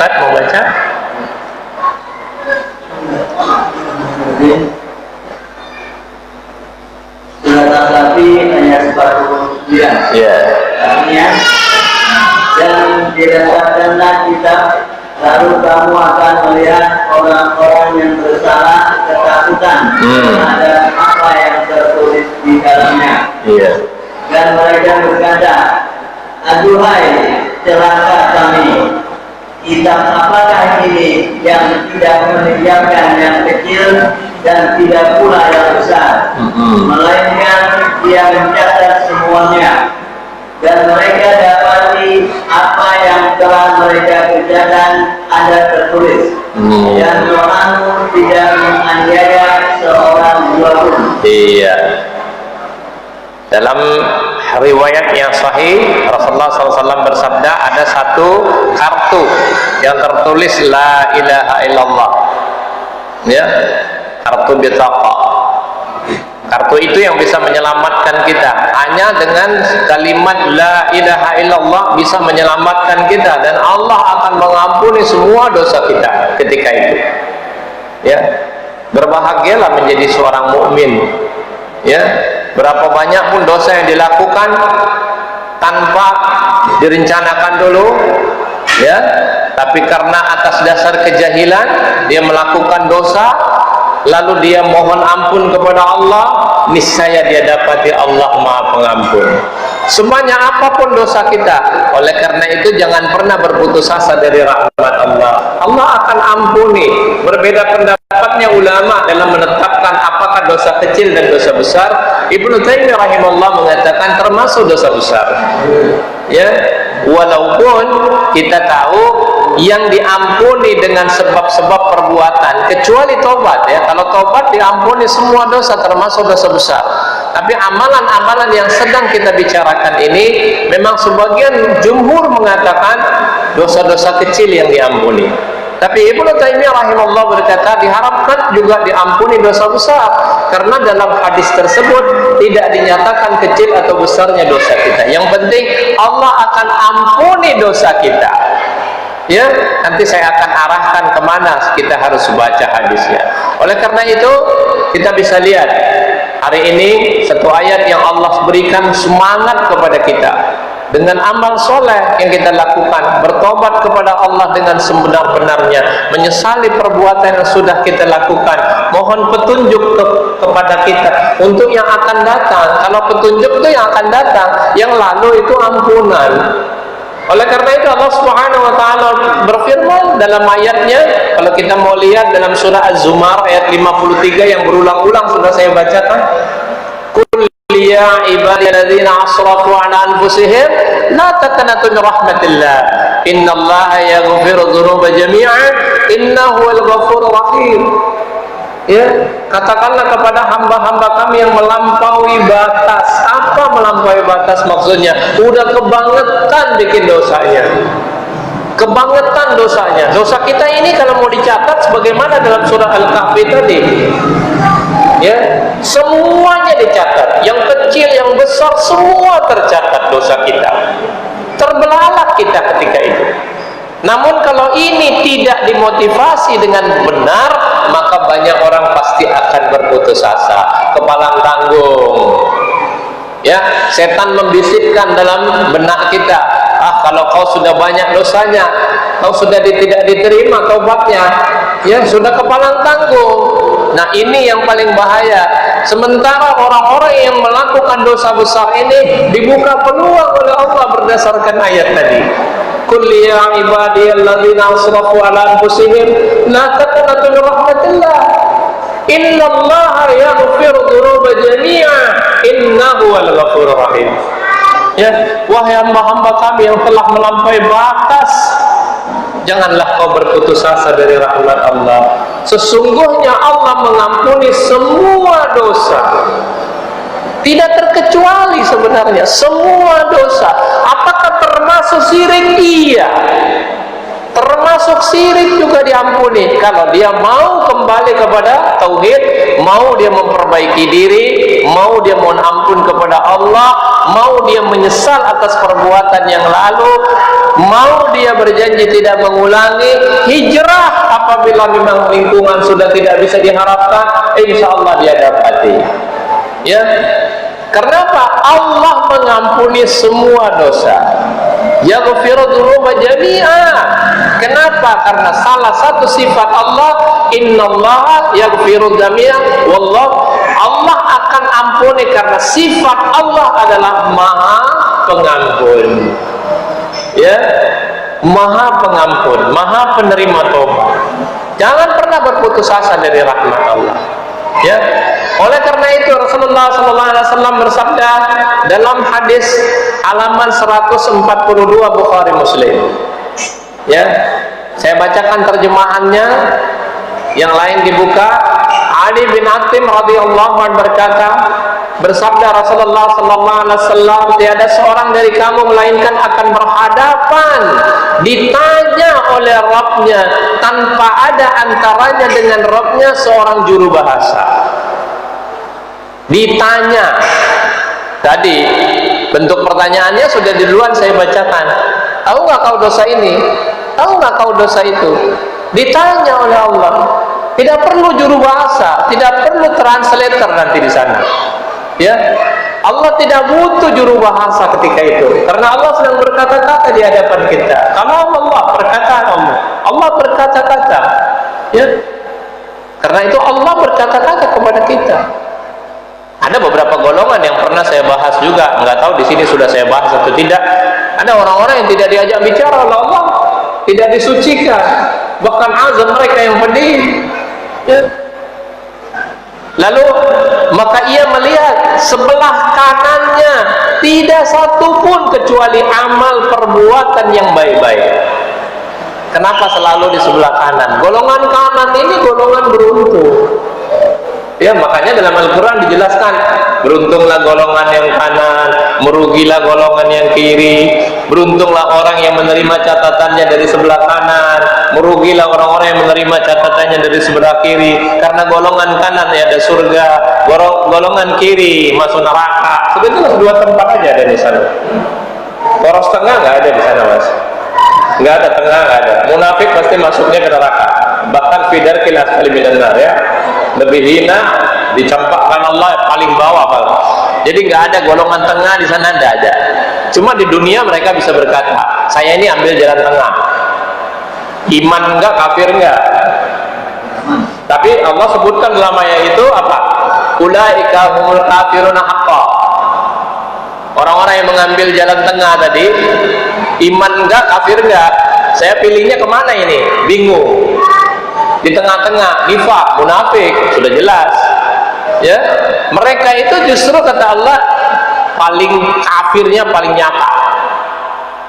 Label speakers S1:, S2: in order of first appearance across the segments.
S1: Ustaz mau baca?
S2: Surat Al-Kahfi ayat 49.
S1: Ya.
S2: Artinya, dan didapatkanlah kitab, lalu kamu akan melihat orang-orang yang bersalah ketakutan terhadap apa yang tertulis di dalamnya.
S1: Iya.
S2: Dan mereka berkata, aduhai celaka kami, kitab apakah ini yang tidak meninggalkan yang kecil dan tidak pula yang besar, melainkan dia mencatat semuanya, dan mereka dapati apa yang telah mereka kerjakan ada tertulis, dan Tuhanmu tidak menganiaya seorang jua pun.
S1: Iya. Dalam riwayat yang sahih, Rasulullah SAW bersabda, ada satu kartu yang tertulis La ilaha illallah, ya, kartu bitaqah. Kartu itu yang bisa menyelamatkan kita. Hanya dengan kalimat La ilaha illallah bisa menyelamatkan kita, dan Allah akan mengampuni semua dosa kita ketika itu. Ya, berbahagialah menjadi seorang mukmin. Ya, berapa banyak pun dosa yang dilakukan tanpa direncanakan dulu, ya, tapi karena atas dasar kejahilan dia melakukan dosa, lalu dia mohon ampun kepada Allah, niscaya dia dapati Allah Maha Pengampun. Semuanya apapun dosa kita. Oleh karena itu jangan pernah berputus asa dari rahmat Allah. Allah akan ampuni. Berbeda pendapatnya ulama dalam menetapkan apakah dosa kecil dan dosa besar. Ibnu Taimiyah rahimahullah mengatakan termasuk dosa besar. Ya, walaupun kita tahu yang diampuni dengan sebab-sebab perbuatan kecuali tobat, ya. Kalau tobat diampuni semua dosa termasuk dosa besar. Tapi amalan-amalan yang sedang kita bicarakan ini memang sebagian jumhur mengatakan dosa-dosa kecil yang diampuni. Tapi Ibnu Taimiyah rahimahullah berkata diharapkan juga diampuni dosa besar, karena dalam hadis tersebut tidak dinyatakan kecil atau besarnya dosa kita. Yang penting Allah akan ampuni dosa kita. Ya, nanti saya akan arahkan kemana kita harus baca hadisnya. Oleh karena itu kita bisa lihat hari ini satu ayat yang Allah berikan semangat kepada kita dengan amal soleh yang kita lakukan, bertobat kepada Allah dengan sebenar-benarnya, menyesali perbuatan yang sudah kita lakukan, mohon petunjuk kepada kita untuk yang akan datang. Kalau petunjuk itu yang akan datang, yang lalu itu ampunan. Oleh karena itu Allah Subhanahu wa taala berfirman dalam ayatnya, kalau kita mau lihat dalam surah Az-Zumar ayat 53 yang berulang-ulang sudah saya bacakan, Qul ya ibadiyalladzina asrafu ala anfusihim la taqnatu min rahmatillah innallaha yaghfiru dzunuba jami'an innahu wal ghafurur rahim. Ya, katakanlah kepada hamba-hamba kami yang melampaui batas. Apa melampaui batas maksudnya? Udah kebangetan bikin dosanya, kebangetan dosanya. Dosa kita ini kalau mau dicatat sebagaimana dalam surah Al-Kahfi tadi, ya, semuanya dicatat, yang kecil yang besar semua tercatat dosa kita. Terbelalak kita ketika itu. Namun kalau ini tidak dimotivasi dengan benar, maka banyak orang pasti akan berputus asa, kepalang tanggung. Ya, setan membisikkan dalam benak kita, kalau kau sudah banyak dosanya, kau sudah tidak diterima taubatnya, ya sudah kepalang tanggung. Nah, ini yang paling bahaya. Sementara orang-orang yang melakukan dosa besar ini dibuka peluang oleh Allah berdasarkan ayat tadi. Qul ya ibadiyalladzina asrafu ala anfusihim la taqnatu min rahmatillah innallaha yaghfiru dzunuba jami'a innahu wal ghafurur rahim. Ya, wahai hamba-hamba kami yang telah melampaui batas, janganlah kau berputus asa dari rahmat Allah. Sesungguhnya Allah mengampuni semua dosa, tidak terkecuali sebenarnya semua dosa. Apakah termasuk syirik? Iya, termasuk syirik juga diampuni kalau dia mau kembali kepada tauhid, mau dia memperbaiki diri, mau dia mohon ampun kepada Allah, mau dia menyesal atas perbuatan yang lalu, mau dia berjanji tidak mengulangi hijrah apabila memang lingkungan sudah tidak bisa diharapkan, insya Allah dia dapati. Ya, kenapa? Allah mengampuni semua dosa. Yaghfiru dzunuba jami'a. Kenapa? Karena salah satu sifat Allah, innallaha yaghfiru jami'a, Allah akan ampuni karena sifat Allah adalah Maha Pengampun. Ya, Maha Pengampun, Maha Penerima tobat. Jangan pernah berputus asa dari rahmat Allah. Ya, oleh karena itu Rasulullah SAW bersabda dalam hadis halaman 142 Bukhari Muslim. Ya, saya bacakan terjemahannya, yang lain dibuka. Ali bin Hatim radhiyallahu anhu berkata, bersabda Rasulullah SAW, tiada seorang dari kamu melainkan akan berhadapan ditanya oleh Rabbnya tanpa ada antaranya dengan Rabbnya seorang juru bahasa. Ditanya, tadi bentuk pertanyaannya sudah duluan saya bacakan. Tahu nggak kau dosa ini? Tahu nggak kau dosa itu? Ditanya oleh Allah. Tidak perlu juru bahasa, tidak perlu translator nanti di sana. Ya, Allah tidak butuh juru bahasa ketika itu, karena Allah sedang berkata-kata di hadapan kita. Kalau Allah perkataan Allah berkata-kata. Ya, karena itu Allah berkata-kata kepada kita. Ada beberapa golongan yang pernah saya bahas juga, nggak tahu di sini sudah saya bahas atau tidak. Ada orang-orang yang tidak diajak bicara oleh Allah, tidak disucikan, bahkan azab mereka yang pedih. Ya. Lalu maka ia melihat sebelah kanannya tidak satu pun kecuali amal perbuatan yang baik-baik. Kenapa selalu di sebelah kanan? Golongan kanan ini golongan beruntung. Ya, makanya dalam Al-Quran dijelaskan, beruntunglah golongan yang kanan, merugilah golongan yang kiri. Beruntunglah orang yang menerima catatannya dari sebelah kanan, merugilah orang-orang yang menerima catatannya dari sebelah kiri. Karena golongan kanan ya ada surga, golongan kiri masuk neraka. Sebetulnya dua tempat aja ada di sana. Poros tengah nggak ada di sana, Mas. Nggak ada, tengah nggak ada. Munafik pasti masuknya ke neraka. Bahkan fidarkil asfali minan nar, ya. Lebih hina, dicampakkan Allah paling bawah, Pak. Jadi nggak ada golongan tengah di sana, nggak ada. Cuma di dunia mereka bisa berkata, saya ini ambil jalan tengah. Iman enggak, kafir enggak. Tapi Allah sebutkan dalam ayat itu apa? Ulaika humul kafiruna haqqan. Orang-orang yang mengambil jalan tengah tadi, iman enggak, kafir enggak. Saya pilihnya kemana ini? Bingung. Di tengah-tengah, nifaq, munafik, sudah jelas. Ya, mereka itu justru kata Allah paling kafirnya paling nyata.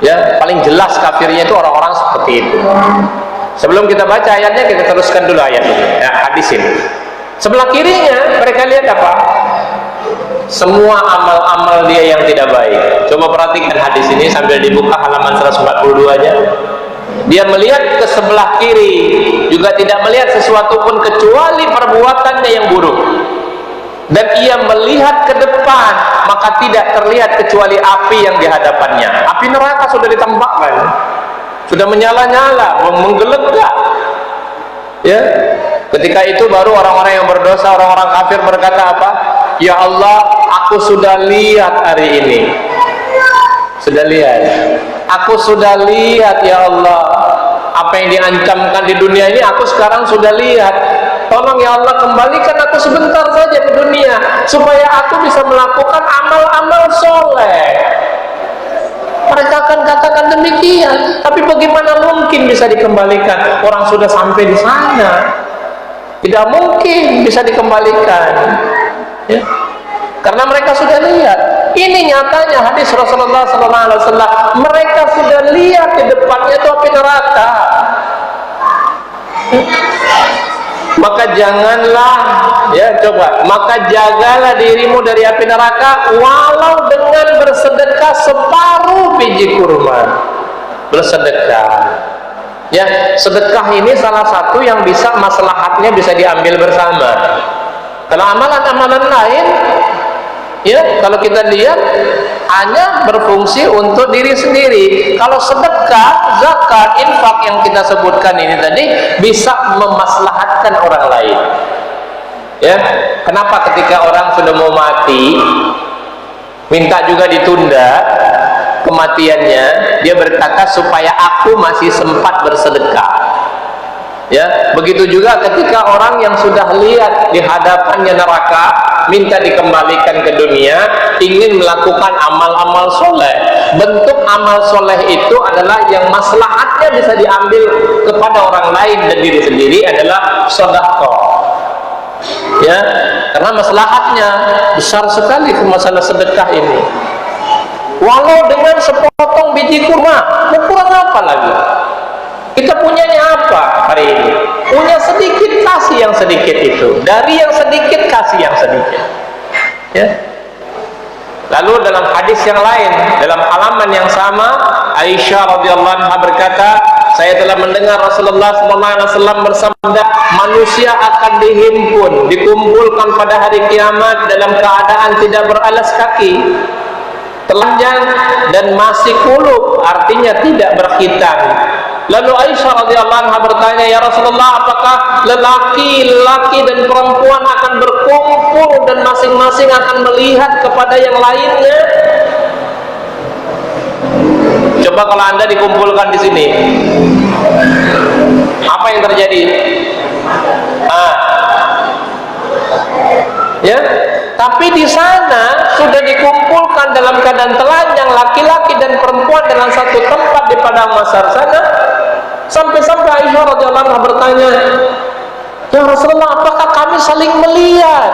S1: Ya, paling jelas kafirnya itu orang-orang seperti itu. Sebelum kita baca ayatnya, kita teruskan dulu ayat ini. Ya, hadis ini. Sebelah kirinya mereka lihat apa? Semua amal-amal dia yang tidak baik. Coba perhatikan hadis ini sambil dibuka halaman 142-nya. Dia melihat ke sebelah kiri, juga tidak melihat sesuatu pun kecuali perbuatannya yang buruk. Dan ia melihat ke depan, maka tidak terlihat kecuali api yang di hadapannya. Api neraka sudah ditembakkan, sudah menyala-nyala, menggelegak. Ya, ketika itu baru orang-orang yang berdosa, orang-orang kafir berkata apa? Ya Allah, aku sudah lihat hari ini. Sudah lihat. Aku sudah lihat ya Allah, apa yang diancamkan di dunia ini aku sekarang sudah lihat. Tolong ya Allah, kembalikan aku sebentar saja ke dunia supaya aku bisa melakukan amal-amal soleh. Mereka akan katakan demikian. Tapi bagaimana mungkin bisa dikembalikan? Orang sudah sampai di sana. Tidak mungkin bisa dikembalikan. Ya. Karena mereka sudah lihat. Ini nyatanya hadis Rasulullah SAW. Mereka sudah lihat di depannya itu api neraka. Maka janganlah, ya coba, maka jagalah dirimu dari api neraka walau dengan bersedekah separuh biji kurma. Bersedekah. Ya, sedekah ini salah satu yang bisa maslahatnya bisa diambil bersama. Kalau amalan-amalan lain, ya kalau kita lihat hanya berfungsi untuk diri sendiri. Kalau sedekah, zakat, infak yang kita sebutkan ini tadi bisa memaslahatkan orang lain. Ya, kenapa ketika orang sudah mau mati minta juga ditunda kematiannya, dia berkata supaya aku masih sempat bersedekah. Ya, begitu juga ketika orang yang sudah lihat di hadapannya neraka minta dikembalikan ke dunia, ingin melakukan amal-amal soleh. Bentuk amal soleh itu adalah yang maslahatnya bisa diambil kepada orang lain dan diri sendiri adalah sedekah. Ya, karena maslahatnya besar sekali ke masalah sedekah ini. Walau dengan sepotong biji kurma, kurang apa lagi? Kita punyanya apa hari ini? Punya sedikit, kasih yang sedikit itu. Dari yang sedikit, kasih yang sedikit. Ya. Lalu dalam hadis yang lain, dalam halaman yang sama, Aisyah radhiyallahu anha berkata, saya telah mendengar Rasulullah SAW bersabda, manusia akan dihimpun, dikumpulkan pada hari kiamat dalam keadaan tidak beralas kaki, telanjang dan masih kulub, artinya tidak berkhitan. Lalu Aisyah radhiyallahu anha bertanya, ya Rasulullah, apakah lelaki dan perempuan akan berkumpul dan masing-masing akan melihat kepada yang lainnya? Coba kalau Anda dikumpulkan di sini, apa yang terjadi? Ya, tapi di sana sudah dikumpulkan dalam keadaan telanjang laki-laki dan perempuan dalam satu tempat di padang mahsyar sana. Sampai-sampai Aisyah radhiyallahu anha bertanya, ya Rasulullah, apakah kami saling melihat?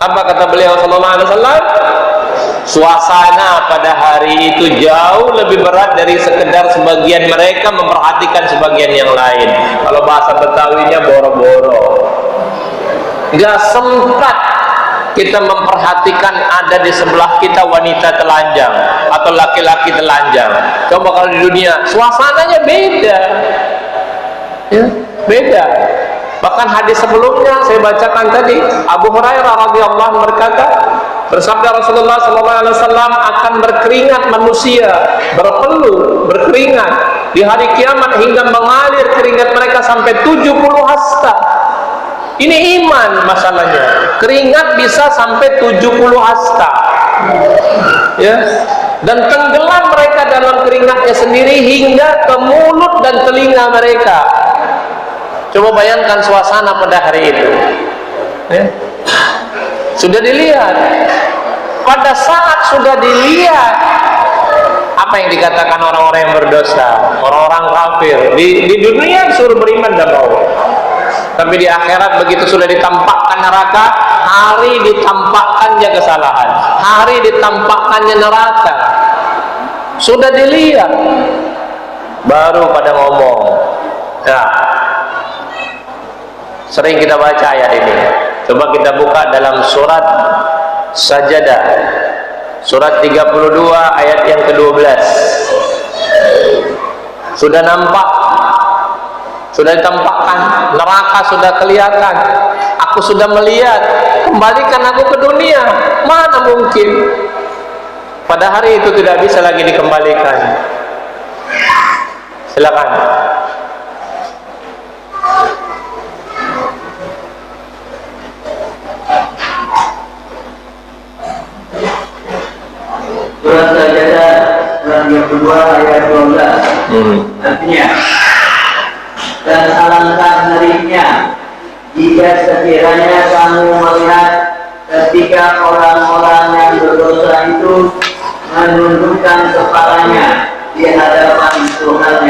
S1: Apa kata beliau sallallahu alaihi wasallam? Suasana pada hari itu jauh lebih berat dari sekedar sebagian mereka memperhatikan sebagian yang lain. Kalau bahasa Betawinya boro-boro. Gak sempat kita memperhatikan ada di sebelah kita wanita telanjang atau laki-laki telanjang. Coba kalau di dunia suasananya beda, ya, beda. Bahkan hadis sebelumnya saya bacakan tadi, Abu Hurairah radhiyallahu anhu berkata, bersabda Rasulullah SAW, akan berkeringat manusia, berpeluh, berkeringat di hari kiamat hingga mengalir keringat mereka sampai 70 hasta. Ini iman masalahnya. Keringat bisa sampai 70 hasta. Ya. Dan tenggelam mereka dalam keringatnya sendiri hingga ke mulut dan telinga mereka. Coba bayangkan suasana pada hari itu. Ya. Sudah dilihat. Pada saat sudah dilihat, apa yang dikatakan orang-orang yang berdosa, orang-orang kafir, di dunia disuruh beriman dan mau. Tapi di akhirat begitu sudah ditampakkan neraka, hari ditampakkannya kesalahan, hari ditampakkannya neraka. Sudah dilihat, baru pada ngomong. Nah, sering kita baca ayat ini. Coba kita buka dalam surat Sajadah, surat 32 ayat yang ke-12. Sudah nampak, sudah ditampakkan, neraka sudah kelihatan. Aku sudah melihat, kembalikan aku ke dunia. Mana mungkin? Pada hari itu tidak bisa lagi dikembalikan. Silakan.
S2: Surat Sajadah, surat yang kedua ayat 12. Artinya, dan alangkah ngerinya jika sekiranya kamu melihat ketika orang-orang yang berdosa itu menundukkan kepalanya di hadapan Tuhannya.